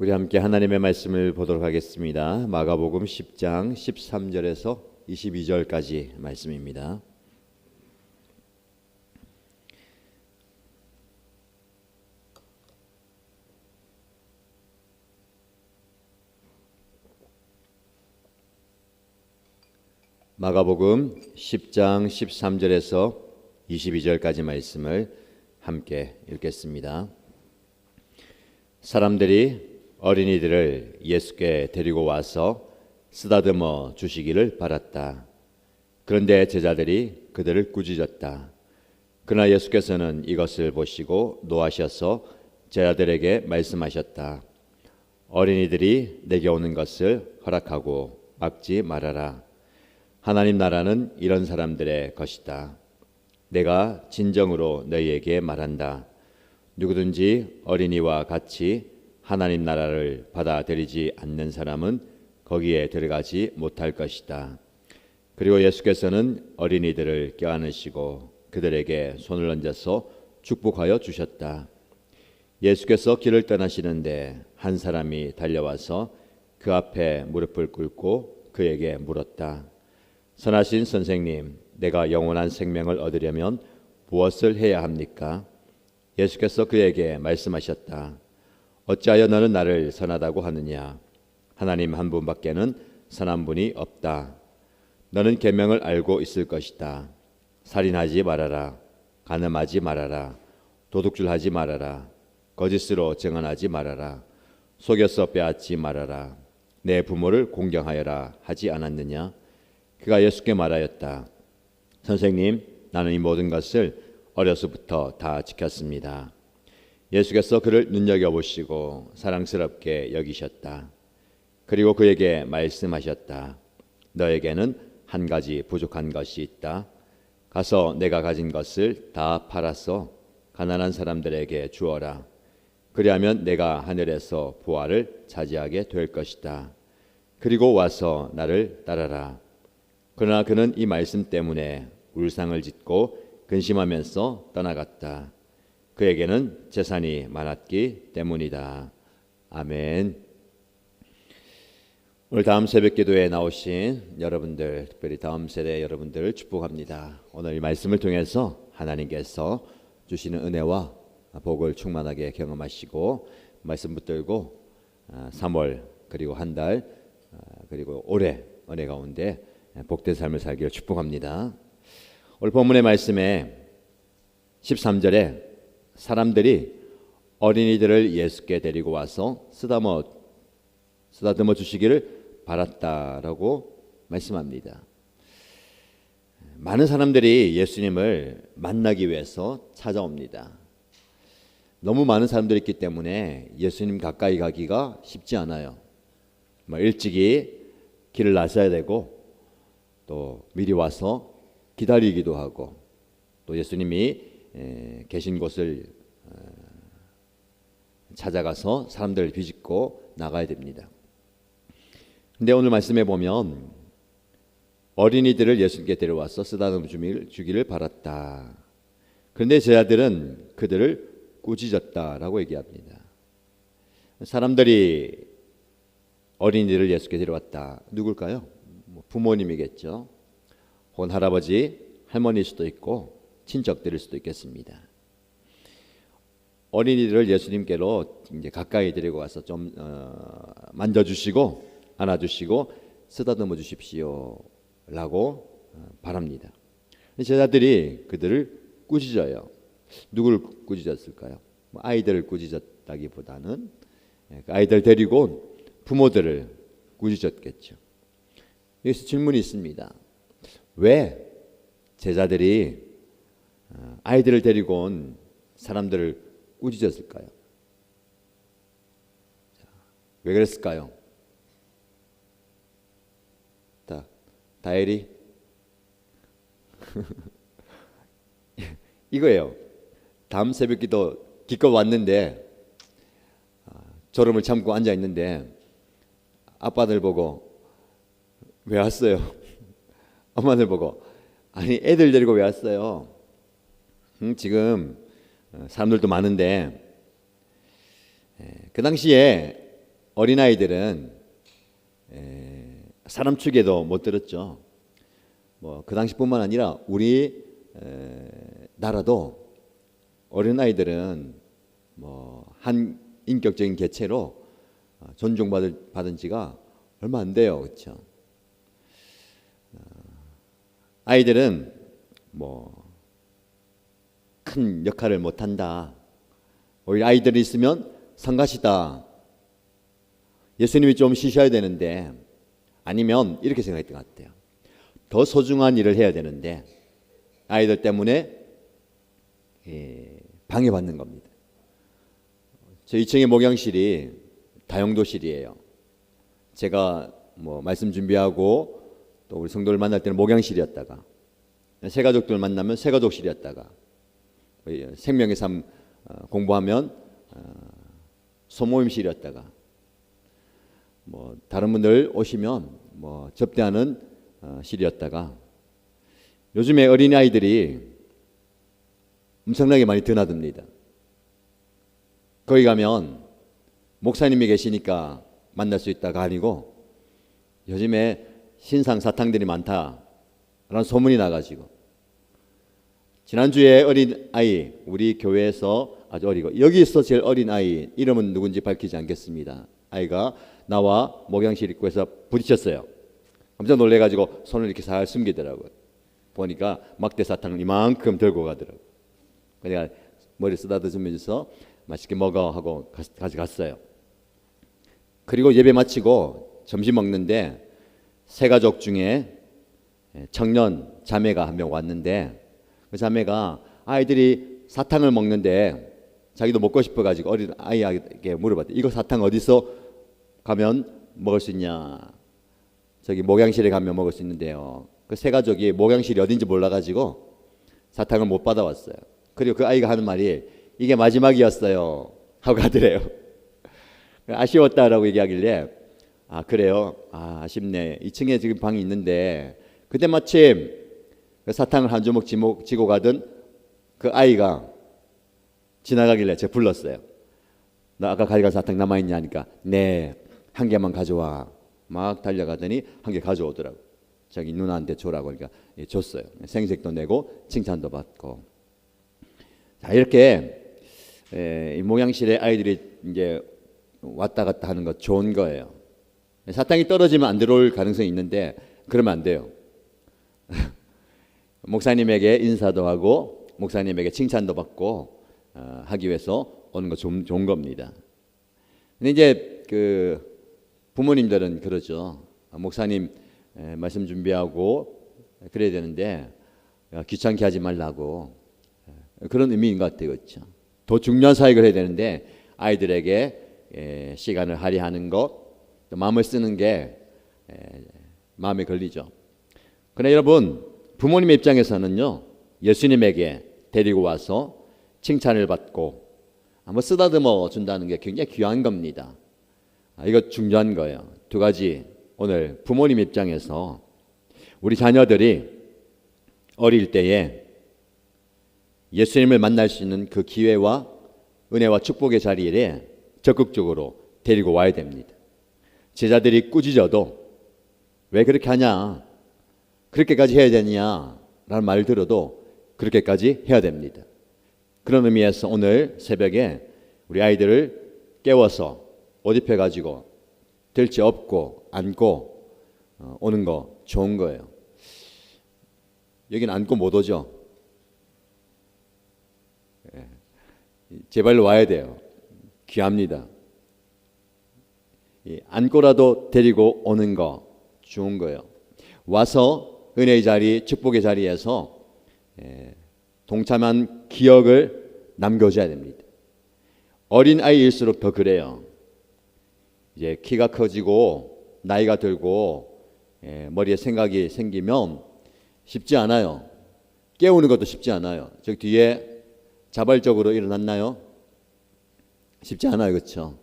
우리 함께 하나님의 말씀을 보도록 하겠습니다. 마가복음 10장 13절에서 22절까지 말씀입니다. 마가복음 10장 13절에서 22절까지 말씀을 함께 읽겠습니다. 사람들이 어린이들을 예수께 데리고 와서 쓰다듬어 주시기를 바랐다. 그런데 제자들이 그들을 꾸짖었다. 그러나 예수께서는 이것을 보시고 노하셔서 제자들에게 말씀하셨다. 어린이들이 내게 오는 것을 허락하고 막지 말아라. 하나님 나라는 이런 사람들의 것이다. 내가 진정으로 너희에게 말한다. 누구든지 어린이와 같이 하나님 나라를 받아들이지 않는 사람은 거기에 들어가지 못할 것이다. 그리고 예수께서는 어린이들을 껴안으시고 그들에게 손을 얹어서 축복하여 주셨다. 예수께서 길을 떠나시는데 한 사람이 달려와서 그 앞에 무릎을 꿇고 그에게 물었다. 선하신 선생님, 내가 영원한 생명을 얻으려면 무엇을 해야 합니까? 예수께서 그에게 말씀하셨다. 어찌하여 너는 나를 선하다고 하느냐? 하나님 한 분밖에는 선한 분이 없다. 너는 계명을 알고 있을 것이다. 살인하지 말아라. 간음하지 말아라. 도둑질하지 말아라. 거짓으로 증언하지 말아라. 속여서 빼앗지 말아라. 내 부모를 공경하여라 하지 않았느냐? 그가 예수께 말하였다. 선생님, 나는 이 모든 것을 어려서부터 다 지켰습니다. 예수께서 그를 눈여겨보시고 사랑스럽게 여기셨다. 그리고 그에게 말씀하셨다. 너에게는 한 가지 부족한 것이 있다. 가서 내가 가진 것을 다 팔아서 가난한 사람들에게 주어라. 그리하면 내가 하늘에서 보화를 차지하게 될 것이다. 그리고 와서 나를 따라라. 그러나 그는 이 말씀 때문에 울상을 짓고 근심하면서 떠나갔다. 그에게는 재산이 많았기 때문이다. 아멘. 오늘 다음 새벽 기도에 나오신 여러분들, 특별히 다음 세대 여러분들을 축복합니다. 오늘 이 말씀을 통해서 하나님께서 주시는 은혜와 복을 충만하게 경험하시고 말씀 붙들고 3월 그리고 한 달 그리고 올해 은혜 가운데 복된 삶을 살기를 축복합니다. 오늘 본문의 말씀에 13절에 사람들이 어린이들을 예수께 데리고 와서 쓰다듬어 주시기를 바랐다라고 말씀합니다. 많은 사람들이 예수님을 만나기 위해서 찾아옵니다. 너무 많은 사람들이 있기 때문에 예수님 가까이 가기가 쉽지 않아요. 일찍이 길을 나서야 되고 또 미리 와서 기다리기도 하고 또 예수님이 계신 곳을 찾아가서 사람들을 비집고 나가야 됩니다. 근데 오늘 말씀에 보면 어린이들을 예수님께 데려와서 쓰다듬어 주기를 바랐다. 그런데 제자들은 그들을 꾸짖었다라고 얘기합니다. 사람들이 어린이들을 예수께 데려왔다. 누굴까요? 부모님이겠죠. 혹은 할아버지, 할머니일 수도 있고 친척들일 수도 있겠습니다. 어린이들을 예수님께로 이제 가까이 데리고 와서 좀 만져주시고 안아주시고 쓰다듬어 주십시오라고 바랍니다. 제자들이 그들을 꾸짖어요. 누구를 꾸짖었을까요? 아이들을 꾸짖었다기보다는 아이들 데리고 온 부모들을 꾸짖었겠죠. 여기서 질문이 있습니다. 왜 제자들이 아이들을 데리고 온 사람들을 꾸짖었을까요? 왜 그랬을까요? 다혜리 이거예요. 다음 새벽기도 기껏 왔는데 졸음을 참고 앉아 있는데 아빠들 보고 왜 왔어요? 엄마들 보고 아니 애들 데리고 왜 왔어요? 지금 사람들도 많은데 그 당시에 어린아이들은 사람 축에도 못 들었죠. 뭐 그 당시뿐만 아니라 우리 나라도 어린아이들은 뭐 한 인격적인 개체로 존중받은 지가 얼마 안 돼요. 그렇죠? 아이들은 뭐 큰 역할을 못 한다. 오히려 아이들이 있으면 성가시다. 예수님이 좀 쉬셔야 되는데, 아니면 이렇게 생각했던 것 같아요. 더 소중한 일을 해야 되는데 아이들 때문에 방해받는 겁니다. 저 2층의 목양실이 다용도실이에요. 제가 뭐 말씀 준비하고 또 우리 성도를 만날 때는 목양실이었다가, 새가족들 만나면 새가족실이었다가, 생명의 삶 공부하면 소모임실이었다가, 뭐 다른 분들 오시면 뭐 접대하는 실이었다가, 요즘에 어린아이들이 엄청나게 많이 드나듭니다. 거기 가면 목사님이 계시니까 만날 수 있다가 아니고, 요즘에 신상 사탕들이 많다라는 소문이 나가지고, 지난주에 어린 아이, 우리 교회에서 아주 어리고 여기서 제일 어린 아이, 이름은 누군지 밝히지 않겠습니다. 아이가 나와 목양실 입구에서 부딪혔어요. 깜짝 놀래가지고 손을 이렇게 잘 숨기더라고요. 보니까 막대 사탕을 이만큼 들고 가더라고요. 내가 머리 쓰다듬으면서 맛있게 먹어 하고 가져갔어요. 그리고 예배 마치고 점심 먹는데 세 가족 중에 청년 자매가 한 명 왔는데, 그 자매가 아이들이 사탕을 먹는데 자기도 먹고 싶어가지고 어린 아이에게 물어봤대. 이거 사탕 어디서 가면 먹을 수 있냐? 저기 목양실에 가면 먹을 수 있는데요. 그 세 가족이 목양실이 어딘지 몰라가지고 사탕을 못 받아왔어요. 그리고 그 아이가 하는 말이 이게 마지막이었어요 하고 가더래요. 아쉬웠다라고 얘기하길래, 아 그래요? 아쉽네. 2층에 지금 방이 있는데, 그때 마침 그 사탕을 한 주먹 쥐고 가던 그 아이가 지나가길래 제가 불렀어요. 너 아까 가져간 사탕 남아있냐 하니까, 네, 한 개만 가져와. 막 달려가더니 한 개 가져오더라고. 자기 누나한테 줘라고. 그러니까 줬어요. 생색도 내고 칭찬도 받고. 자, 이렇게 이 목양실에 아이들이 이제 왔다 갔다 하는 거 좋은 거예요. 사탕이 떨어지면 안 들어올 가능성이 있는데 그러면 안 돼요. 목사님에게 인사도 하고 목사님에게 칭찬도 받고 하기 위해서 오는 거 좋은 겁니다. 근데 이제 그 부모님들은 그러죠. 목사님 말씀 준비하고 그래야 되는데 귀찮게 하지 말라고, 그런 의미인 것 같아요. 그렇죠? 더 중요한 사역을 해야 되는데 아이들에게 시간을 할애하는 것, 또 마음을 쓰는 게 마음에 걸리죠. 그러나 여러분, 부모님의 입장에서는요, 예수님에게 데리고 와서 칭찬을 받고 한번 쓰다듬어 준다는 게 굉장히 귀한 겁니다. 이거 중요한 거예요. 두 가지, 오늘 부모님 입장에서 우리 자녀들이 어릴 때에 예수님을 만날 수 있는 그 기회와 은혜와 축복의 자리에 적극적으로 데리고 와야 됩니다. 제자들이 꾸짖어도 왜 그렇게 하냐, 그렇게까지 해야 되냐 라는 말을 들어도 그렇게까지 해야 됩니다. 그런 의미에서 오늘 새벽에 우리 아이들을 깨워서 옷 입혀가지고 들지 업고 안고 오는 거 좋은 거예요. 여기는 안고 못 오죠. 제발로 와야 돼요. 귀합니다. 안고라도 데리고 오는 거 좋은 거예요. 와서 은혜의 자리, 축복의 자리에서 동참한 기억을 남겨줘야 됩니다. 어린 아이일수록 더 그래요. 이제 키가 커지고 나이가 들고 머리에 생각이 생기면 쉽지 않아요. 깨우는 것도 쉽지 않아요. 저기 뒤에 자발적으로 일어났나요? 쉽지 않아요. 그렇죠?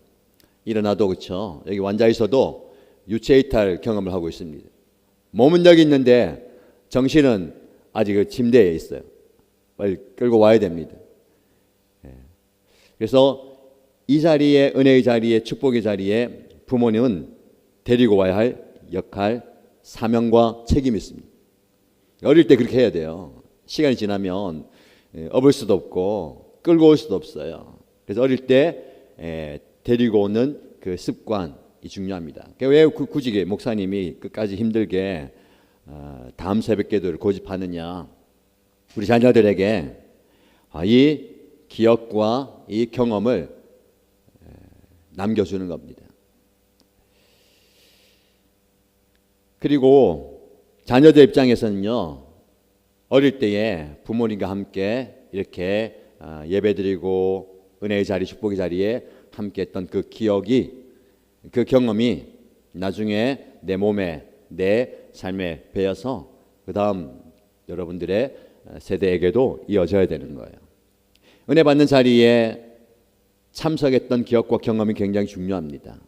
일어나도, 그렇죠? 여기 앉아 있어도 유체이탈 경험을 하고 있습니다. 몸은 여기 있는데 정신은 아직 그 침대에 있어요. 빨리 끌고 와야 됩니다. 그래서 이 자리에, 은혜의 자리에, 축복의 자리에 부모님은 데리고 와야 할 역할, 사명과 책임이 있습니다. 어릴 때 그렇게 해야 돼요. 시간이 지나면 업을 수도 없고 끌고 올 수도 없어요. 그래서 어릴 때 데리고 오는 그 습관이 중요합니다. 왜 굳이 목사님이 끝까지 힘들게 다음 새벽기도를 고집하느냐? 우리 자녀들에게 이 기억과 이 경험을 남겨주는 겁니다. 그리고 자녀들 입장에서는요, 어릴 때에 부모님과 함께 이렇게 예배드리고 은혜의 자리, 축복의 자리에 함께 했던 그 기억이, 그 경험이 나중에 내 몸에, 내 삶에 배어서 그 다음 여러분들의 세대에게도 이어져야 되는 거예요. 은혜 받는 자리에 참석했던 기억과 경험이 굉장히 중요합니다.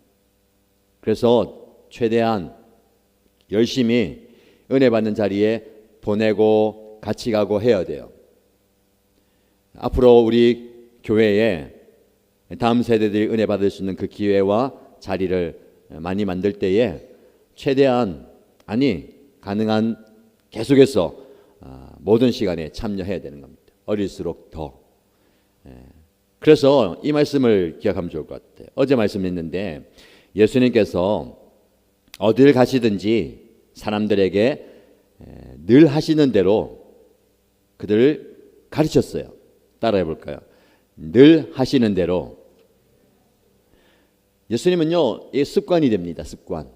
그래서 최대한 열심히 은혜 받는 자리에 보내고 같이 가고 해야 돼요. 앞으로 우리 교회에 다음 세대들이 은혜 받을 수 있는 그 기회와 자리를 많이 만들 때에 최대한 가능한 계속해서 모든 시간에 참여해야 되는 겁니다. 어릴수록 더. 그래서 이 말씀을 기억하면 좋을 것 같아요. 어제 말씀했는데 예수님께서 어디를 가시든지 사람들에게 늘 하시는 대로 그들을 가르쳤어요. 따라해 볼까요? 늘 하시는 대로. 예수님은요, 이 습관이 됩니다. 습관.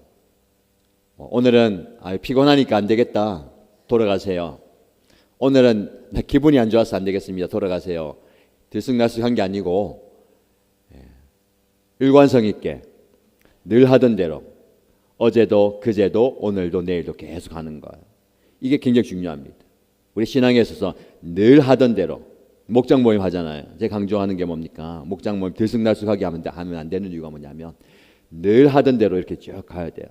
오늘은 피곤하니까 안 되겠다. 돌아가세요. 오늘은 나 기분이 안 좋아서 안 되겠습니다. 돌아가세요. 들쑥날쑥한 게 아니고 일관성 있게 늘 하던 대로 어제도 그제도 오늘도 내일도 계속 하는 거예요. 이게 굉장히 중요합니다. 우리 신앙에 있어서 늘 하던 대로 목장 모임 하잖아요. 제가 강조하는 게 뭡니까? 목장 모임 들쑥날쑥하게 하면 안 되는 이유가 뭐냐면 늘 하던 대로 이렇게 쭉 가야 돼요.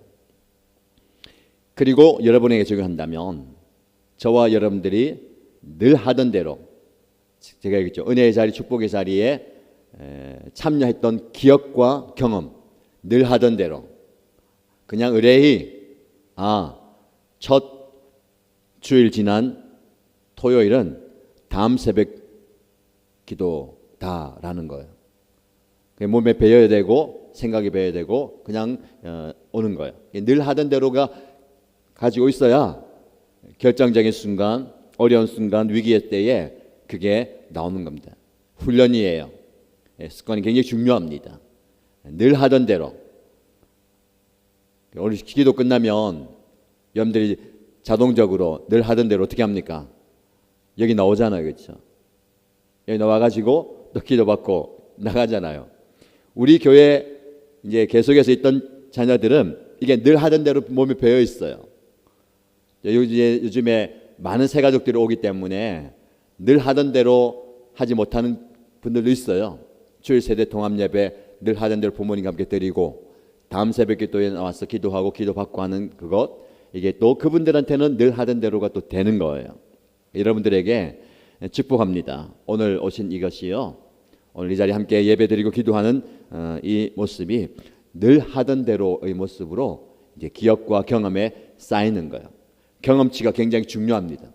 그리고 여러분에게 적용한다면 저와 여러분들이 늘 하던 대로 제가 얘기했죠. 은혜의 자리, 축복의 자리에 참여했던 기억과 경험 늘 하던 대로 그냥 의뢰히 첫 주일 지난 토요일은 다음 새벽 기도다라는 거예요. 몸에 배어야 되고 생각이 배어야 되고 그냥 오는 거예요. 늘 하던 대로가 가지고 있어야 결정적인 순간, 어려운 순간, 위기의 때에 그게 나오는 겁니다. 훈련이에요. 습관이 굉장히 중요합니다. 늘 하던 대로. 오늘 기도 끝나면 여러분들이 자동적으로 늘 하던 대로 어떻게 합니까? 여기 나오잖아요. 그렇죠? 여기 나와가지고 또 기도받고 나가잖아요. 우리 교회 이제 계속해서 있던 자녀들은 이게 늘 하던 대로 몸에 배어 있어요. 요즘에 많은 새 가족들이 오기 때문에 늘 하던 대로 하지 못하는 분들도 있어요. 주일 세대 통합 예배 늘 하던 대로 부모님과 함께 드리고 다음 새벽 기도에 나와서 기도하고 기도받고 하는 그것, 이게 또 그분들한테는 늘 하던 대로가 또 되는 거예요. 여러분들에게 축복합니다. 오늘 오신 이것이요, 오늘 이 자리에 함께 예배드리고 기도하는 이 모습이 늘 하던 대로의 모습으로 이제 기억과 경험에 쌓이는 거예요. 경험치가 굉장히 중요합니다.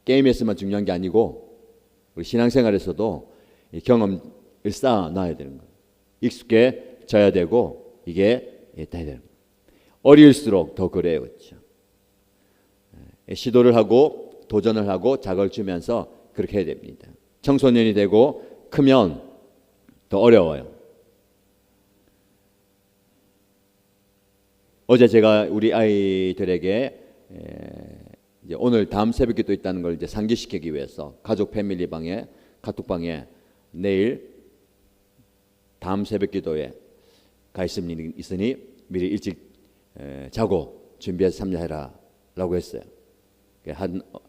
게임에서만 중요한 게 아니고 우리 신앙생활에서도 이 경험을 쌓아놔야 되는 거예요. 익숙해져야 되고 이게 돼야 되는 거예요. 어릴수록 더 그래요. 그렇죠? 시도를 하고 도전을 하고 자극을 주면서 그렇게 해야 됩니다. 청소년이 되고 크면 더 어려워요. 어제 제가 우리 아이들에게 이제 오늘 다음 새벽기도 있다는 걸 이제 상기시키기 위해서 가족 패밀리 방에 카톡방에 내일 다음 새벽기도에 가 있으니 미리 일찍 자고 준비해서 참여해라라고 했어요.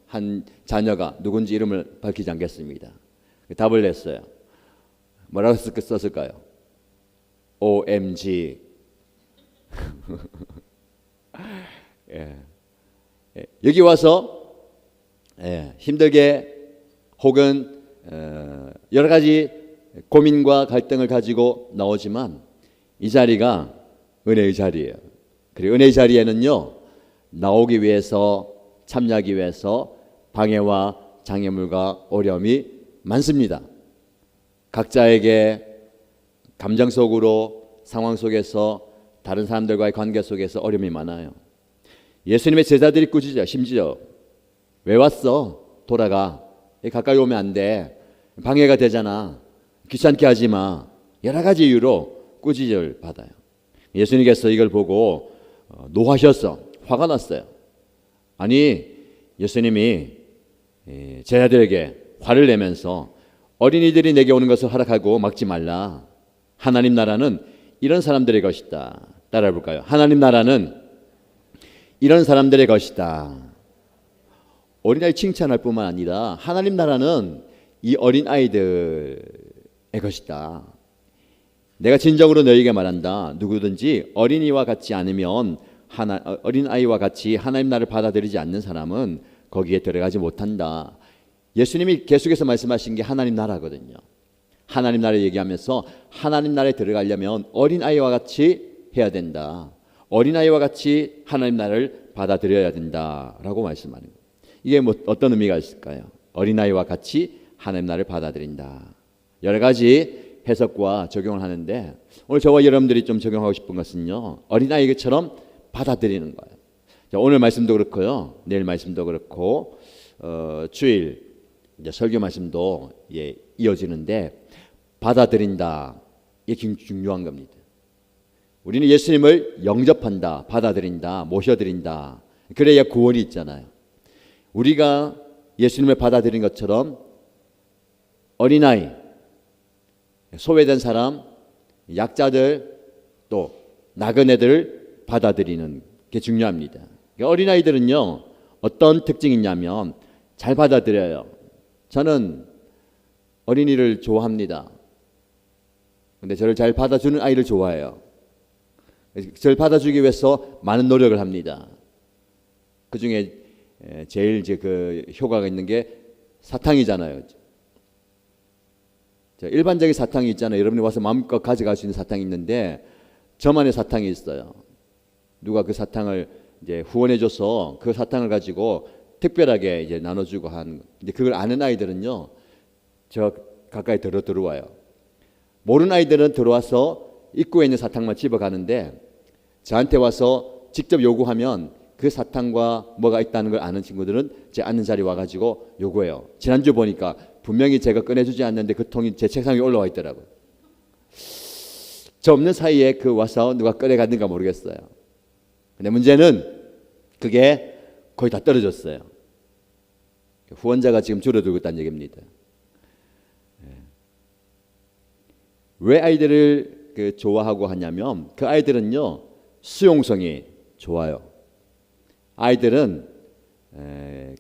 한 자녀가 누군지 이름을 밝히지 않겠습니다. 답을 냈어요. 뭐라고 썼을까요? OMG. 여기 와서 힘들게 혹은 여러 가지 고민과 갈등을 가지고 나오지만 이 자리가 은혜의 자리예요. 그리고 은혜의 자리에는요, 나오기 위해서, 참여하기 위해서 방해와 장애물과 어려움이 많습니다. 각자에게 감정 속으로, 상황 속에서, 다른 사람들과의 관계 속에서 어려움이 많아요. 예수님의 제자들이 꾸짖어요. 심지어 왜 왔어? 돌아가. 가까이 오면 안 돼. 방해가 되잖아. 귀찮게 하지 마. 여러 가지 이유로 꾸짖을 받아요. 예수님께서 이걸 보고 노하셨어. 화가 났어요. 아니, 예수님이 제자들에게 화를 내면서 어린이들이 내게 오는 것을 허락하고 막지 말라. 하나님 나라는 이런 사람들의 것이다. 따라해 볼까요? 하나님 나라는 이런 사람들의 것이다. 어린아이 칭찬할 뿐만 아니라 하나님 나라는 이 어린아이들의 것이다. 내가 진정으로 너희에게 말한다. 누구든지 어린이와 같지 않으면 어린아이와 같이 하나님 나라를 받아들이지 않는 사람은 거기에 들어가지 못한다. 예수님이 계속해서 말씀하신 게 하나님 나라거든요. 하나님 나라를 얘기하면서 하나님 나라에 들어가려면 어린아이와 같이 해야 된다. 어린아이와 같이 하나님 나라를 받아들여야 된다라고 말씀하는 거예요. 이게 어떤 의미가 있을까요? 어린아이와 같이 하나님 나라를 받아들인다. 여러 가지 해석과 적용을 하는데 오늘 저와 여러분들이 좀 적용하고 싶은 것은요, 어린아이처럼 받아들이는 거예요. 자, 오늘 말씀도 그렇고요, 내일 말씀도 그렇고 주일 이제 설교 말씀도 이어지는데 받아들인다. 이게 중요한 겁니다. 우리는 예수님을 영접한다, 받아들인다, 모셔드린다. 그래야 구원이 있잖아요. 우리가 예수님을 받아들인 것처럼 어린아이, 소외된 사람, 약자들, 또 나그네들을 받아들이는 게 중요합니다. 어린아이들은요, 어떤 특징이 있냐면 잘 받아들여요. 저는 어린이를 좋아합니다. 근데 저를 잘 받아주는 아이를 좋아해요. 저를 받아주기 위해서 많은 노력을 합니다. 그 중에 제일 이제 그 효과가 있는 게 사탕이잖아요. 일반적인 사탕이 있잖아요. 여러분이 와서 마음껏 가져갈 수 있는 사탕이 있는데 저만의 사탕이 있어요. 누가 그 사탕을 이제 후원해줘서 그 사탕을 가지고 특별하게 이제 나눠주고 한. 근데 그걸 아는 아이들은요, 저 가까이 들어와요. 모르는 아이들은 들어와서 입구에 있는 사탕만 집어가는데 저한테 와서 직접 요구하면 그 사탕과 뭐가 있다는 걸 아는 친구들은 제 앉는 자리에 와가지고 요구해요. 지난주 보니까 분명히 제가 꺼내주지 않는데 그 통이 제 책상 위에 올라와 있더라고요. 저 없는 사이에 그 와서 누가 꺼내갔는가 모르겠어요. 근데 문제는 그게 거의 다 떨어졌어요. 후원자가 지금 줄어들고 있다는 얘기입니다. 왜 아이들을 좋아하고 하냐면 그 아이들은요, 수용성이 좋아요. 아이들은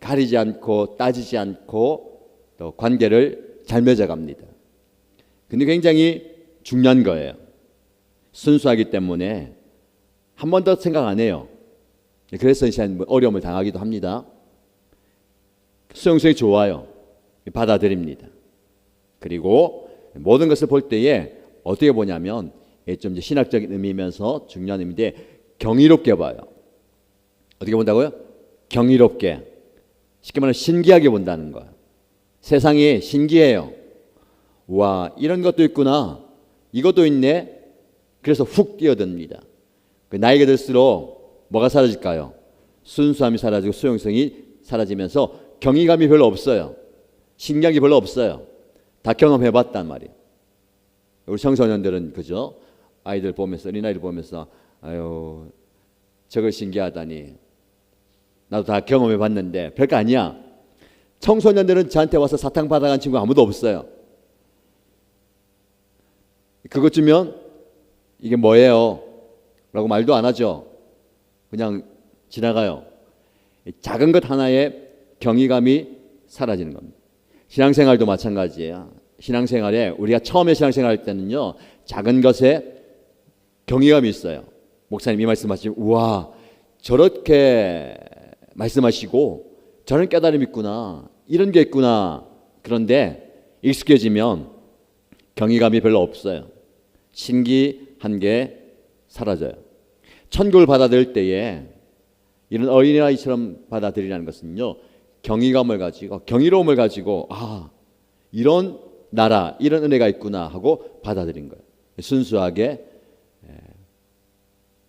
가리지 않고 따지지 않고 또 관계를 잘 맺어갑니다. 근데 굉장히 중요한 거예요. 순수하기 때문에 한 번 더 생각 안 해요. 그래서 어려움을 당하기도 합니다. 수용성이 좋아요. 받아들입니다. 그리고 모든 것을 볼 때에 어떻게 보냐면 좀 이제 신학적인 의미면서 중요한 의미인데 경이롭게 봐요. 어떻게 본다고요? 경이롭게. 쉽게 말하면 신기하게 본다는 거예요. 세상이 신기해요. 와, 이런 것도 있구나. 이것도 있네. 그래서 훅 뛰어듭니다. 나이가 들수록 뭐가 사라질까요? 순수함이 사라지고 수용성이 사라지면서 경이감이 별로 없어요. 신기한 게 별로 없어요. 다 경험해봤단 말이에요. 우리 청소년들은 그죠? 아이들 보면서, 어린아이들 보면서 아유, 저걸 신기하다니. 나도 다 경험해봤는데 별거 아니야. 청소년들은 저한테 와서 사탕 받아간 친구 아무도 없어요. 그것 주면 이게 뭐예요? 라고 말도 안 하죠. 그냥 지나가요. 작은 것 하나에 경이감이 사라지는 겁니다. 신앙생활도 마찬가지예요. 신앙생활에 우리가 처음에 신앙생활 할 때는요, 작은 것에 경이감이 있어요. 목사님 이 말씀하시면 우와, 저렇게 말씀하시고 저런 깨달음이 있구나, 이런 게 있구나. 그런데 익숙해지면 경이감이 별로 없어요. 신기 한 게 사라져요. 천국을 받아들일 때에 이런 어린아이처럼 받아들이라는 것은요, 경외감을 가지고, 경이로움을 가지고, 이런 나라, 이런 은혜가 있구나 하고 받아들인 거예요. 순수하게,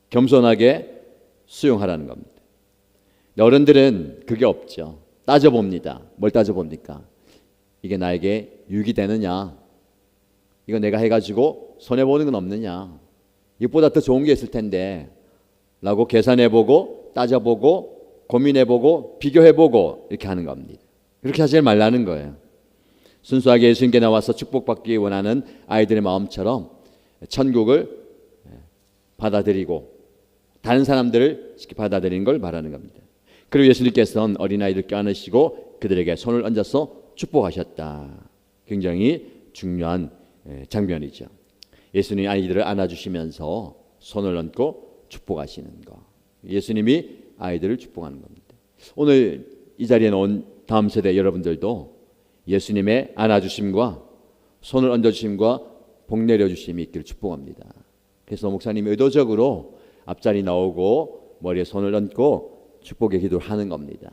겸손하게 수용하라는 겁니다. 어른들은 그게 없죠. 따져봅니다. 뭘 따져봅니까? 이게 나에게 유익이 되느냐? 이거 내가 해가지고 손해보는 건 없느냐? 이것보다 더 좋은 게 있을 텐데 라고 계산해보고 따져보고 고민해보고 비교해보고 이렇게 하는 겁니다. 그렇게 하지 말라는 거예요. 순수하게 예수님께 나와서 축복받기 원하는 아이들의 마음처럼 천국을 받아들이고 다른 사람들을 쉽게 받아들이는 걸 말하는 겁니다. 그리고 예수님께서는 어린아이들 껴안으시고 그들에게 손을 얹어서 축복하셨다. 굉장히 중요한 장면이죠. 예수님이 아이들을 안아주시면서 손을 얹고 축복하시는 것. 예수님이 아이들을 축복하는 겁니다. 오늘 이 자리에 온 다음 세대 여러분들도 예수님의 안아주심과 손을 얹어주심과 복 내려주심이 있기를 축복합니다. 그래서 목사님이 의도적으로 앞자리 나오고 머리에 손을 얹고 축복의 기도를 하는 겁니다.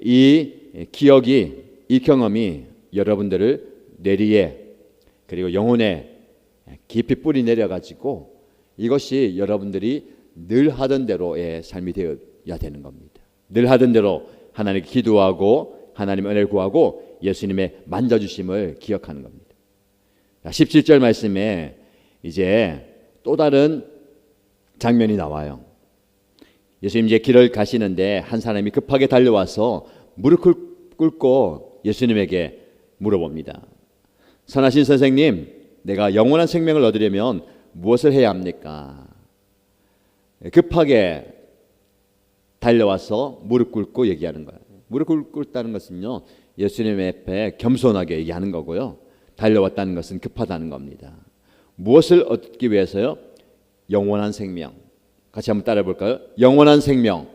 이 기억이, 이 경험이 여러분들을 뇌리에 그리고 영혼에 깊이 뿌리 내려가지고 이것이 여러분들이 늘 하던 대로의 삶이 되어야 되는 겁니다. 늘 하던 대로 하나님께 기도하고 하나님의 은혜를 구하고 예수님의 만져주심을 기억하는 겁니다. 17절 말씀에 이제 또 다른 장면이 나와요. 예수님 이제 길을 가시는데 한 사람이 급하게 달려와서 무릎을 꿇고 예수님에게 물어봅니다. 선하신 선생님, 내가 영원한 생명을 얻으려면 무엇을 해야 합니까? 급하게 달려와서 무릎 꿇고 얘기하는 거예요. 무릎 꿇다는 것은요, 예수님 앞에 겸손하게 얘기하는 거고요. 달려왔다는 것은 급하다는 겁니다. 무엇을 얻기 위해서요? 영원한 생명. 같이 한번 따라해 볼까요? 영원한 생명.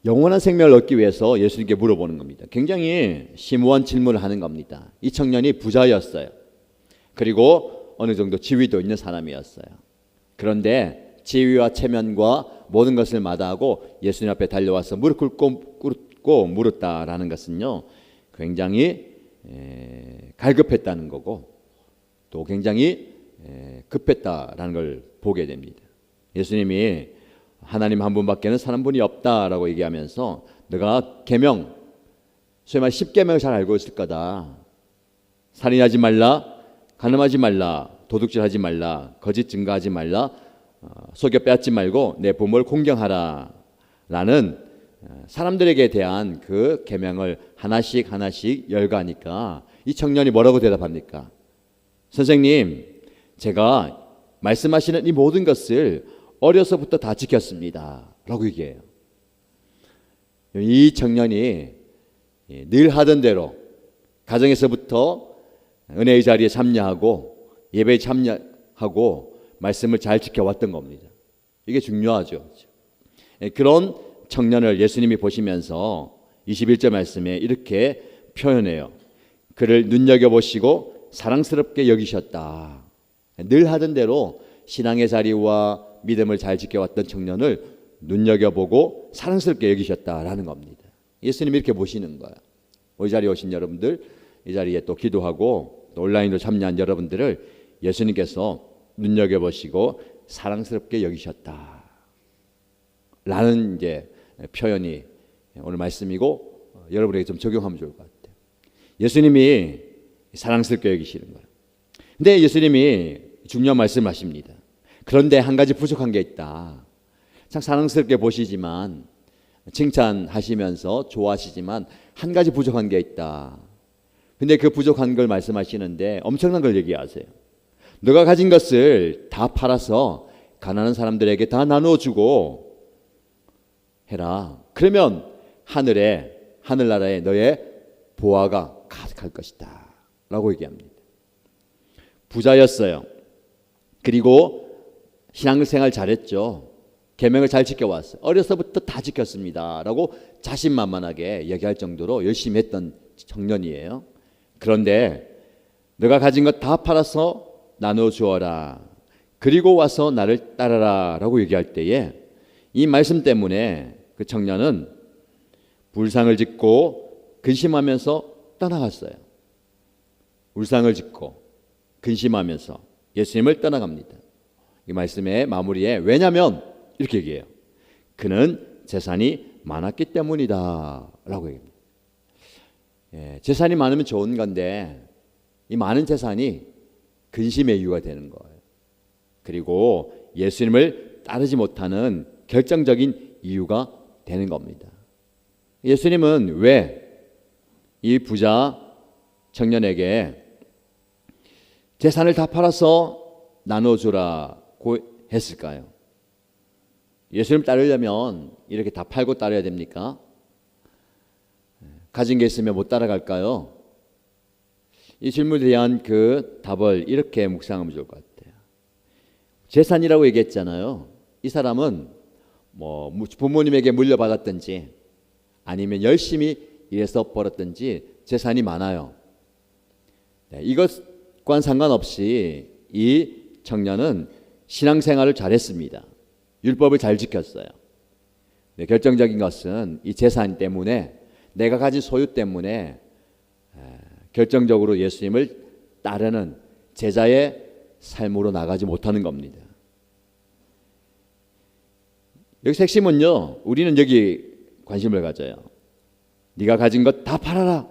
영원한 생명을 얻기 위해서 예수님께 물어보는 겁니다. 굉장히 심오한 질문을 하는 겁니다. 이 청년이 부자였어요. 그리고 어느 정도 지위도 있는 사람이었어요. 그런데 지위와 체면과 모든 것을 마다하고 예수님 앞에 달려와서 무릎 꿇고 물었다라는 것은요, 굉장히 갈급했다는 거고 또 굉장히 급했다라는 걸 보게 됩니다. 예수님이 하나님 한 분밖에는 사는 분이 없다라고 얘기하면서 너가 계명, 소위 말 10계명을 잘 알고 있을 거다. 살인하지 말라, 간음하지 말라, 도둑질하지 말라, 거짓 증거하지 말라, 속여 빼앗지 말고 내 부모를 공경하라 라는 사람들에게 대한 그 계명을 하나씩 하나씩 열거하니까 이 청년이 뭐라고 대답합니까? 선생님, 제가 말씀하시는 이 모든 것을 어려서부터 다 지켰습니다 라고 얘기해요. 이 청년이 늘 하던 대로 가정에서부터 은혜의 자리에 참여하고 예배에 참여하고 말씀을 잘 지켜왔던 겁니다. 이게 중요하죠. 그런 청년을 예수님이 보시면서 21절 말씀에 이렇게 표현해요. 그를 눈여겨보시고 사랑스럽게 여기셨다. 늘 하던 대로 신앙의 자리와 믿음을 잘 지켜왔던 청년을 눈여겨보고 사랑스럽게 여기셨다라는 겁니다. 예수님이 이렇게 보시는 거예요. 이 자리에 오신 여러분들, 이 자리에 또 기도하고 또 온라인으로 참여한 여러분들을 예수님께서 눈여겨보시고 사랑스럽게 여기셨다 라는 이제 표현이 오늘 말씀이고 여러분에게 좀 적용하면 좋을 것 같아요. 예수님이 사랑스럽게 여기시는 거예요. 근데 예수님이 중요한 말씀을 하십니다. 그런데 한 가지 부족한 게 있다. 참 사랑스럽게 보시지만 칭찬하시면서 좋아하시지만 한 가지 부족한 게 있다. 근데 그 부족한 걸 말씀하시는데 엄청난 걸 얘기하세요. 너가 가진 것을 다 팔아서 가난한 사람들에게 다 나눠주고 해라. 그러면 하늘나라에 너의 보화가 가득할 것이다 라고 얘기합니다. 부자였어요. 그리고 신앙생활 잘했죠. 계명을 잘 지켜왔어요. 어려서부터 다 지켰습니다 라고 자신만만하게 얘기할 정도로 열심히 했던 청년이에요. 그런데 너가 가진 것 다 팔아서 나눠 주어라. 그리고 와서 나를 따르라 라고 얘기할 때에 이 말씀 때문에 그 청년은 불상을 짓고 근심하면서 떠나갔어요. 불상을 짓고 근심하면서 예수님을 떠나갑니다. 이 말씀의 마무리에 왜냐하면 이렇게 얘기해요. 그는 재산이 많았기 때문이다 라고 얘기합니다. 재산이 많으면 좋은 건데 이 많은 재산이 근심의 이유가 되는 거예요. 그리고 예수님을 따르지 못하는 결정적인 이유가 되는 겁니다. 예수님은 왜 이 부자 청년에게 재산을 다 팔아서 나눠주라고 했을까요? 예수님 따르려면 이렇게 다 팔고 따라야 됩니까? 가진 게 있으면 못 따라갈까요? 이 질문에 대한 그 답을 이렇게 묵상하면 좋을 것 같아요. 재산이라고 얘기했잖아요. 이 사람은 뭐 부모님에게 물려받았든지 아니면 열심히 일해서 벌었든지 재산이 많아요. 이것과는 상관없이 이 청년은 신앙생활을 잘했습니다. 율법을 잘 지켰어요. 결정적인 것은 이 재산 때문에 내가 가진 소유 때문에 결정적으로 예수님을 따르는 제자의 삶으로 나가지 못하는 겁니다. 여기서 핵심은요, 우리는 여기 관심을 가져요. 네가 가진 것 다 팔아라.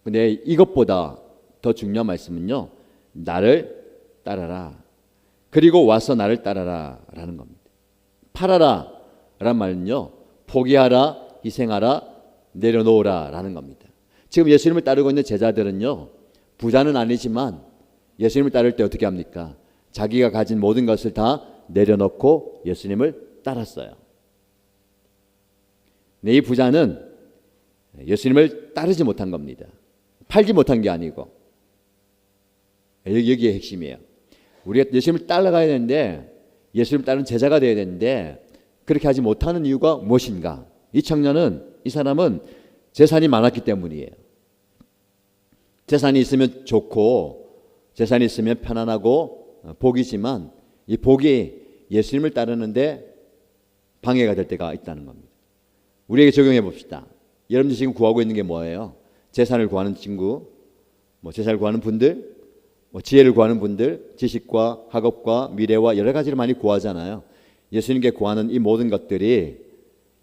근데 이것보다 더 중요한 말씀은요, 나를 따라라. 그리고 와서 나를 따라라 라는 겁니다. 팔아라 라는 말은요, 포기하라, 희생하라, 내려놓으라 라는 겁니다. 지금 예수님을 따르고 있는 제자들은요, 부자는 아니지만 예수님을 따를 때 어떻게 합니까? 자기가 가진 모든 것을 다 내려놓고 예수님을 따랐어요. 근데 이 부자는 예수님을 따르지 못한 겁니다. 팔지 못한 게 아니고, 여기에 핵심이에요. 우리가 예수님을 따라가야 되는데, 예수님을 따르는 제자가 되어야 되는데 그렇게 하지 못하는 이유가 무엇인가? 이 청년은, 이 사람은 재산이 많았기 때문이에요. 재산이 있으면 좋고 재산이 있으면 편안하고 복이지만 이 복이 예수님을 따르는데 방해가 될 때가 있다는 겁니다. 우리에게 적용해 봅시다. 여러분들 지금 구하고 있는 게 뭐예요? 재산을 구하는 친구, 재산을 구하는 분들, 지혜를 구하는 분들, 지식과 학업과 미래와 여러 가지를 많이 구하잖아요. 예수님께 구하는 이 모든 것들이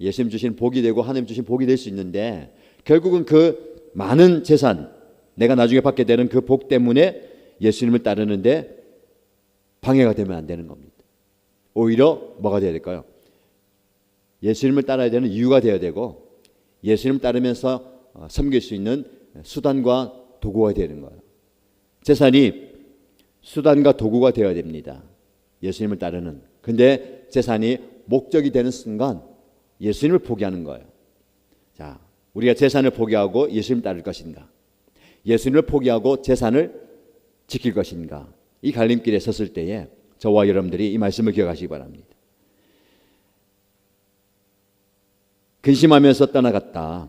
예수님 주신 복이 되고 하나님 주신 복이 될 수 있는데, 결국은 그 많은 재산, 내가 나중에 받게 되는 그 복 때문에 예수님을 따르는데 방해가 되면 안 되는 겁니다. 오히려 뭐가 되어야 될까요? 예수님을 따라야 되는 이유가 되어야 되고, 예수님을 따르면서 섬길 수 있는 수단과 도구가 되는 거예요. 재산이 수단과 도구가 되어야 됩니다. 예수님을 따르는. 근데 재산이 목적이 되는 순간 예수님을 포기하는 거예요. 자, 우리가 재산을 포기하고 예수님을 따를 것인가? 예수님을 포기하고 재산을 지킬 것인가? 이 갈림길에 섰을 때에 저와 여러분들이 이 말씀을 기억하시기 바랍니다. 근심하면서 떠나갔다.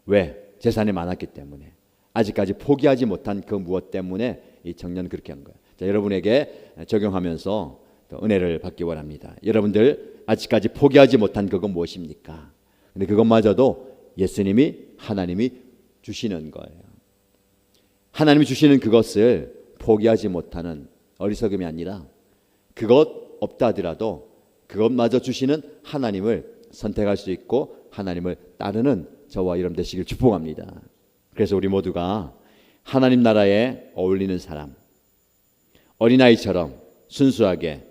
왜? 재산이 많았기 때문에. 아직까지 포기하지 못한 그 무엇 때문에 이 청년은 그렇게 한 거예요. 자, 여러분에게 적용하면서 은혜를 받기 원합니다. 여러분들 아직까지 포기하지 못한 그건 무엇입니까? 근데 그것마저도 예수님이, 하나님이 주시는 거예요. 하나님이 주시는 그것을 포기하지 못하는 어리석음이 아니라, 그것 없다 하더라도 그것마저 주시는 하나님을 선택할 수 있고 하나님을 따르는 저와 여러분 되시길 축복합니다. 그래서 우리 모두가 하나님 나라에 어울리는 사람, 어린아이처럼 순수하게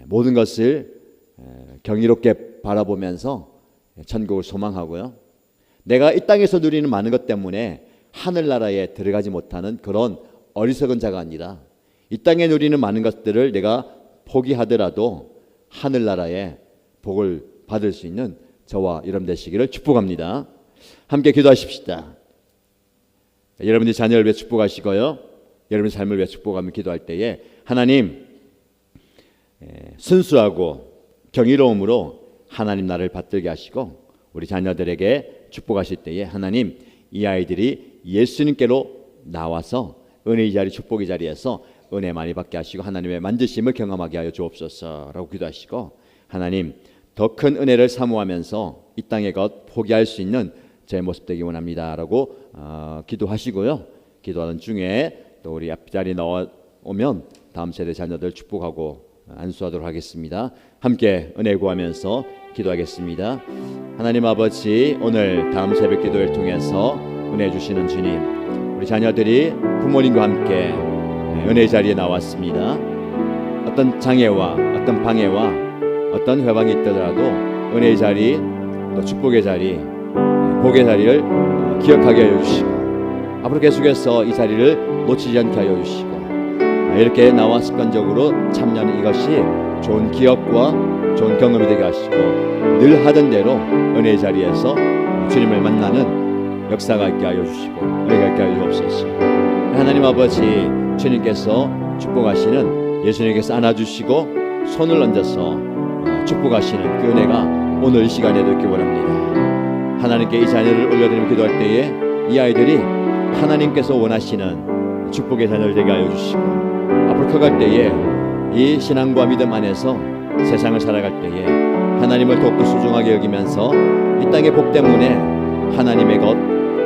모든 것을 경이롭게 바라보면서 천국을 소망하고요, 내가 이 땅에서 누리는 많은 것 때문에 하늘나라에 들어가지 못하는 그런 어리석은 자가 아니라, 이 땅에 누리는 많은 것들을 내가 포기하더라도 하늘나라에 복을 받을 수 있는 저와 여러분 되시기를 축복합니다. 함께 기도하십시다. 여러분들이 자녀를 위해 축복하시고요, 여러분의 삶을 위해 축복하며 기도할 때에 하나님, 순수하고 경이로움으로 하나님 나라를 받들게 하시고, 우리 자녀들에게 축복하실 때에 하나님, 이 아이들이 예수님께로 나와서 은혜의 자리, 축복의 자리에서 은혜 많이 받게 하시고 하나님의 만지심을 경험하게 하여 주옵소서라고 기도하시고, 하나님 더 큰 은혜를 사모하면서 이 땅의 것 포기할 수 있는 제 모습 되기 원합니다라고 기도하시고요. 기도하는 중에 또 우리 앞자리 나오면 다음 세대 자녀들 축복하고 안수하도록 하겠습니다. 함께 은혜 구하면서 기도하겠습니다. 하나님 아버지, 오늘 다음 새벽 기도를 통해서 은혜 주시는 주님, 우리 자녀들이 부모님과 함께 은혜 자리에 나왔습니다. 어떤 장애와 어떤 방해와 어떤 회방이 있더라도 은혜의 자리, 또 축복의 자리, 복의 자리를 기억하게 하여 주시고, 앞으로 계속해서 이 자리를 놓치지 않게 하여 주시고, 이렇게 나와 습관적으로 참여하는 이것이 좋은 기억과 좋은 경험이 되게 하시고, 늘 하던 대로 은혜의 자리에서 주님을 만나는 역사가 있게 하여 주시고 은혜가 있게 하여 주옵소서. 하나님 아버지, 주님께서 축복하시는 예수님께서 안아주시고 손을 얹어서 축복하시는 그 은혜가 오늘 이 시간에도 있기 원합니다. 하나님께 이 자녀를 올려드리며 기도할 때에 이 아이들이 하나님께서 원하시는 축복의 자녀를 되게 하여 주시고, 앞으로 커갈 때에 이 신앙과 믿음 안에서 세상을 살아갈 때에 하나님을 더욱더 소중하게 여기면서 이 땅의 복 때문에 하나님의 것,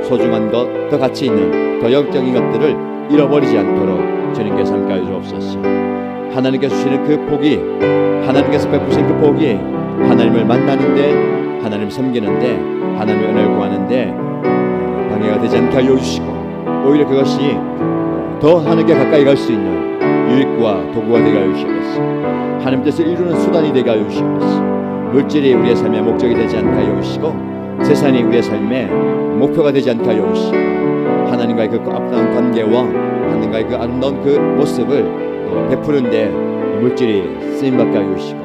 소중한 것, 더 가치 있는 더 영적인 것들을 잃어버리지 않도록 주님께서 함께 하여 주옵소서. 하나님께서 주시는 그 복이, 하나님께서 베푸신 그 복이 하나님을 만나는데, 하나님 섬기는데, 하나님의 은혜를 구하는데 방해가 되지 않게 하여 주시고, 오히려 그것이 더 하나님께 가까이 갈 수 있는 유익과 도구가 되게 하여 주시옵소서. 하나님 뜻을 이루는 수단이 되게 하여 주시옵소서. 물질이 우리의 삶의 목적이 되지 않게 하여 주시고, 재산이 우리의 삶의 목표가 되지 않게 하여 주시고, 하나님과의 그 아름다운 관계와 하나님과의 그 아름다운 그 모습을 베푸는데 물질이 쓰임받게 하여 주시고,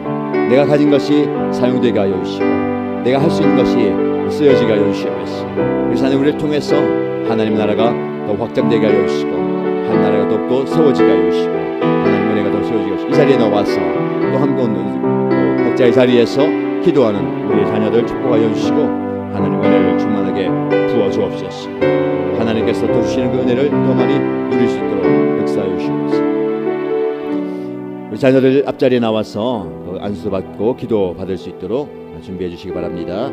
내가 가진 것이 사용되게 하여 주시고, 내가 할 수 있는 것이 쓰여지게 하여 주시옵소서. 그래서 하나님 우리를 통해서 하나님 나라가 더 확장되게 하여 주시고, 한 나라가 더욱더 세워지게 하여 주시고, 하나님 은혜가 더 세워지게 하여 주시고, 이 자리에 나와서 또 한 번 각자의 자리에서 기도하는 우리 자녀들 축복하여 주시고, 하나님 은혜를 충만하게 부어 주옵소서. 하나님께서 더 주시는 그 은혜를 더 많이 누릴 수 있도록 역사하여 주시옵소서. 우리 자녀들 앞자리에 나와서 안수받고 기도 받을 수 있도록 준비해 주시기 바랍니다.